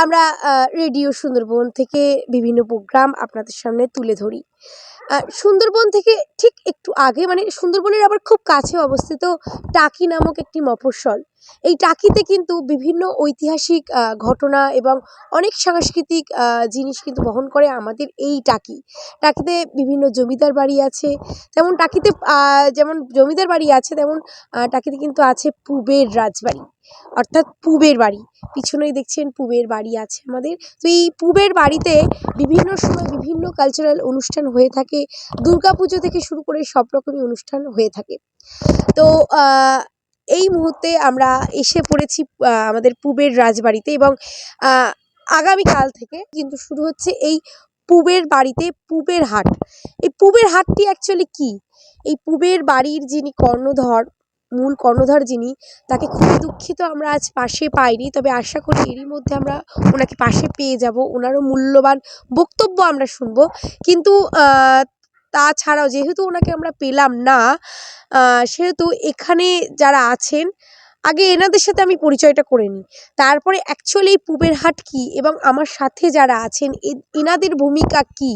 আমরা রেডিও সুন্দরবন থেকে বিভিন্ন প্রোগ্রাম আপনাদের সামনে তুলে ধরি। সুন্দরবন থেকে ঠিক একটু আগে মানে সুন্দরবনের আবার খুব কাছে অবস্থিত টাকি নামক একটি মফস্বল। এই টাকিতে কিন্তু বিভিন্ন ঐতিহাসিক ঘটনা এবং অনেক সাংস্কৃতিক জিনিস কিন্তু বহন করে আমাদের এই টাকি। টাকিতে বিভিন্ন জমিদার বাড়ি আছে। তেমন টাকিতে যেমন জমিদার বাড়ি আছে তেমন টাকিতে কিন্তু আছে পুবের রাজবাড়ি। অর্থাৎ পুবের বাড়ি। পিছনেই দেখছেন পুবের বাড়ি আছে আমাদের। তো এই পুবের বাড়িতে বিভিন্ন সময় বিভিন্ন কালচারাল অনুষ্ঠান হয়ে থাকে। দুর্গাপুজো থেকে শুরু করে সব রকমই অনুষ্ঠান হয়ে থাকে। তো এই মুহূর্তে আমরা এসে পড়েছি আমাদের পুবের রাজবাড়িতে এবং আগামীকাল থেকে কিন্তু শুরু হচ্ছে এই পুবের বাড়িতে পুবের হাট। এই পুবের হাটটি অ্যাকচুয়ালি কী? এই পুবের বাড়ির যিনি কর্ণধর, মূল কর্ণধর যিনি, তাকে খুবই দুঃখিত আমরা আজ পাশে পাইনি। তবে আশা করি এরই মধ্যে আমরা ওনাকে পাশে পেয়ে যাব। ওনারও মূল্যবান বক্তব্য আমরা শুনব। কিন্তু তাছাড়াও যেহেতু ওনাকে আমরা পেলাম না, সেহেতু এখানে যারা আছেন আগে এনাদের সাথে আমি পরিচয়টা করে নিই। তারপরে অ্যাকচুয়ালি এই পুবের হাট কী এবং আমার সাথে যারা আছেন এনাদের ভূমিকা কী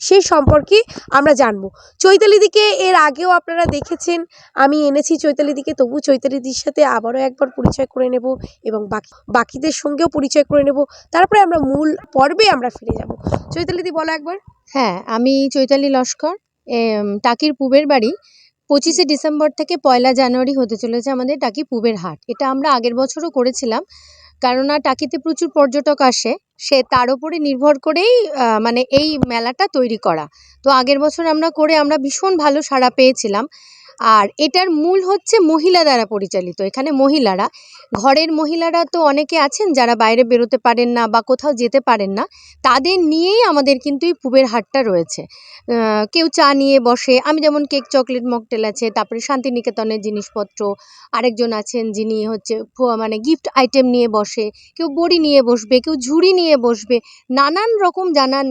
সেই সম্পর্কে আমরা জানব। চৈতালিদিকে এর আগেও আপনারা দেখেছেন, আমি এনেছি চৈতালিদিকে, তবু চৈতালিদির সাথে আবারও একবার পরিচয় করে নেব এবং বাকিদের সঙ্গেও পরিচয় করে নেব। তারপরে আমরা মূল পর্বে আমরা ফিরে যাব। চৈতালিদি বলো একবার। হ্যাঁ, আমি চৈতালি লস্কর। টাকির পুবের বাড়ি 25শে ডিসেম্বর থেকে 1লা জানুয়ারি হতে চলেছে আমাদের টাকি পুবের হাট। এটা আমরা আগের বছরও করেছিলাম, কেননা টাকিতে প্রচুর পর্যটক আসে, তার উপরে নির্ভর করেই মানে এই মেলাটা তৈরি করা। তো আগের বছর আমরা ভীষণ ভালো সাড়া পেয়েছিলাম। আর এটার মূল হচ্ছে মহিলা দ্বারা পরিচালিত। এখানে মহিলারা, ঘরের মহিলারা তো অনেকে আছেন যারা বাইরে বেরোতে পারেন না বা কোথাও যেতে পারেন না, তাদের নিয়েই আমাদের কিন্তু এই পুবের হাটটা রয়েছে। কেউ চা নিয়ে বসে, আমি যেমন কেক, চকলেট, মকটেল আছে, তারপরে শান্তিনিকেতনের জিনিসপত্র, আরেকজন আছেন যিনি হচ্ছে মানে গিফট আইটেম নিয়ে বসে, কেউ বড়ি নিয়ে বসবে, কেউ ঝুড়ি নিয়ে বসবে, নানান রকম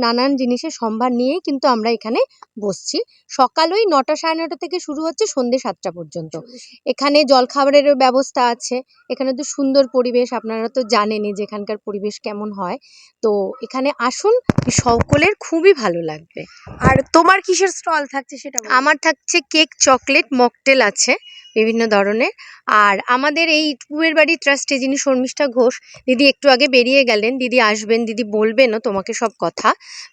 নানান জিনিসের সম্ভার নিয়েই কিন্তু আমরা এখানে বসছি। সকাল ওই 9টা সাড়ে 9টা থেকে শুরু হচ্ছে সন্ধ্যে 7টা পর্যন্ত। এখানে জলখাবারেরও ব্যবস্থা আছে। এখানে তো সুন্দর পরিবেশ, আপনারা তো জানেনই যে এখানকার পরিবেশ কেমন হয়। তো এখানে আসুন, সকলের খুবই ভালো লাগবে। আর তোমার কিসের স্টল থাকছে সেটা বলো। আমার থাকছে কেক, চকলেট, মকটেল আছে বিভিন্ন ধরনের। আর আমাদের এই পুবের বাড়ি ট্রাস্টে যিনি শর্মিষ্ঠা ঘোষ দিদি একটু আগে বেরিয়ে গেলেন, দিদি আসবেন, দিদি বলবেনও তোমাকে সব কথা।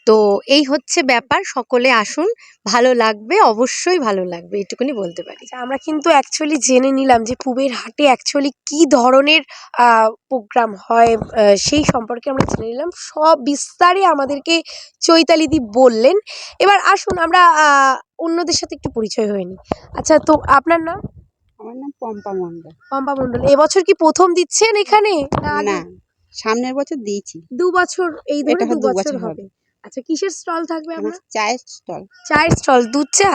তো এই হচ্ছে ব্যাপার, সকলে আসুন, ভালো লাগবে, অবশ্যই ভালো লাগবে, এটুকুনি বলতে পারি। আমরা কিন্তু অ্যাকচুয়ালি জেনে নিলাম যে পুবের হাটে অ্যাকচুয়ালি কী ধরনের প্রোগ্রাম হয়, সেই সম্পর্কে আমরা জেনে নিলাম। সব বিস্তারে আমাদেরকে চৈতালিদি বললেন। এবার আসুন আমরা অন্যদের সাথে একটু পরিচয় হয়ে নিই। আচ্ছা, তো আপনার নাম? আমার নাম পম্পা মণ্ডল। পম্পা মণ্ডল। এবছর কি প্রথম দিচ্ছেন এখানে? না, সামনের বছর দিয়েছি। 2 বছর, এই ধরে এটা 2 2 বছর বছর হবে। আচ্ছা, কিসের স্টল থাকবে আমার আপনার? চায়ের স্টল। চায়ের স্টল, দুধ চা?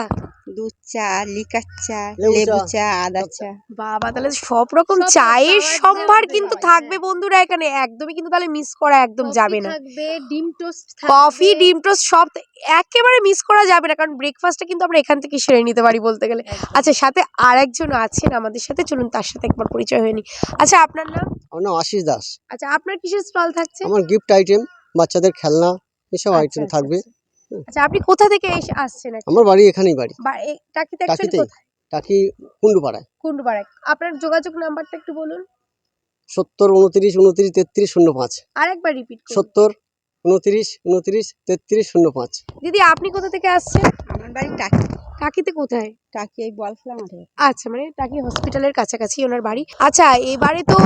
দুধ চা, লিকার চা, লেবু চা, আদা চা। বাবা, তাহলে সব রকম চায়ের সম্ভার কিন্তু থাকবে বন্ধুরা এখানে। একদমই কিন্তু তাহলে মিস করা একদম যাবে না। থাকবে, ডিম টোস্ট কফি, ডিম টোস্ট সব একেবারে মিস করা যাবে না, কারণ ব্রেকফাস্টটা কিন্তু আমরা এখান থেকে সেরে নিতে পারি বলতে গেলে। আচ্ছা, সাথে আরেকজন আছেন আমাদের সাথে, চলুন তার সাথে একবার পরিচয় হয়ে নিই। আচ্ছা, আপনার নাম? আমার নাম আশিস দাস। আচ্ছা, আপনার কিসের স্টল থাকছে? আমার গিফট আইটেম, বাচ্চাদের খেলনা, এসব আচ্ছা, আইটেম আচ্ছা, থাকবে। আচ্ছা, আপনি কোথা থেকে আসছেন? আমার বাড়ি এখানেই বাড়ি, টাকিতে অ্যাকচুয়ালি টাকিতেই, কোথায়? টাকি কুন্ডুপাড়ায়। কুন্ডুপাড়ায়। আপনার যোগাযোগ নাম্বারটা একটু বলুন। 70 29 29 33 05। আরেকবার রিপিট করুন। 70 29 29 33 05। দিদি, আপনি কোথা থেকে আসছেন? আমার বাড়ি টাকি। টাকিতে কোথায়? টাকি এই বলফ্লা মাঠে। আচ্ছা, মানে টাকি হসপিটালের কাছাকাছি ওনার বাড়ি। আচ্ছা, এবারে তো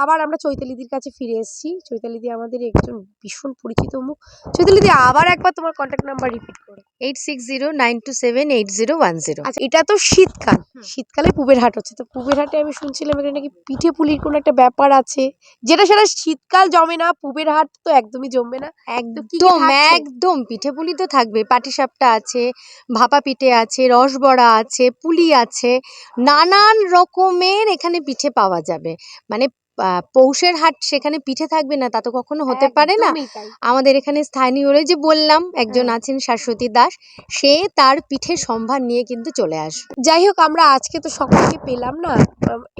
আবার আমরা চৈতালিদির কাছে ফিরে এসেছি। চৈতালিদি আমাদের একজন ভীষণ পরিচিত মুখ। চৈতালিদি, আবার একবার তোমার কন্ট্যাক্ট নাম্বার রিপিট করো। 8609278010। আচ্ছা, এটা তো শীতকাল, শীতকালে পুবের হাট হচ্ছে। তো পুবের হাটে আমি শুনছিলাম এখানে নাকি পিঠে পুলির কোনো একটা ব্যাপার আছে, যেটা সেটা শীতকাল জমে না, পুবের হাট তো একদমই জমবে না। একদম একদম পিঠে পুলি তো থাকবে। পাটিসাপটা আছে, ভাপা পিঠে আছে, রসবড়া আছে, পুলি আছে, নানান রকমের এখানে পিঠে পাওয়া যাবে। মানে পৌষের হাট, সেখানে পিঠে থাকবে না তা তো কখনো হতে পারে না। আমাদের এখানে স্থানীয়, ওই যে বললাম একজন আছেন শাশ্বতী দাস, সে তার পিঠে সম্ভার নিয়ে কিন্তু চলে আসবে। যাই হোক, আমরা আজকে তো সকলকে পেলাম না,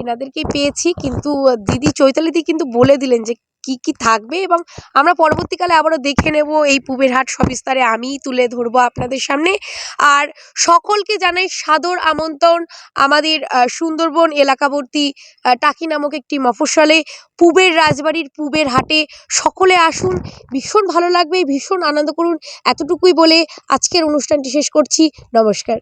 এনাদেরকেই পেয়েছি। কিন্তু দিদি চৈতালিদি কিন্তু বলে দিলেন যে কি কি থাকবে এবং আমরা পরবর্তীকালে আবারও দেখে নেব এই পুবের হাট সবিস্তারে আমিই তুলে ধরবো আপনাদের সামনে। আর সকলকে জানাই সাদর আমন্ত্রণ আমাদের সুন্দরবন এলাকাবর্তী টাকি নামক একটি মফস্বলে পুবের রাজবাড়ির পুবের হাটে সকলে আসুন, ভীষণ ভালো লাগবে, ভীষণ আনন্দ করুন। এতটুকুই বলে আজকের অনুষ্ঠানটি শেষ করছি। নমস্কার।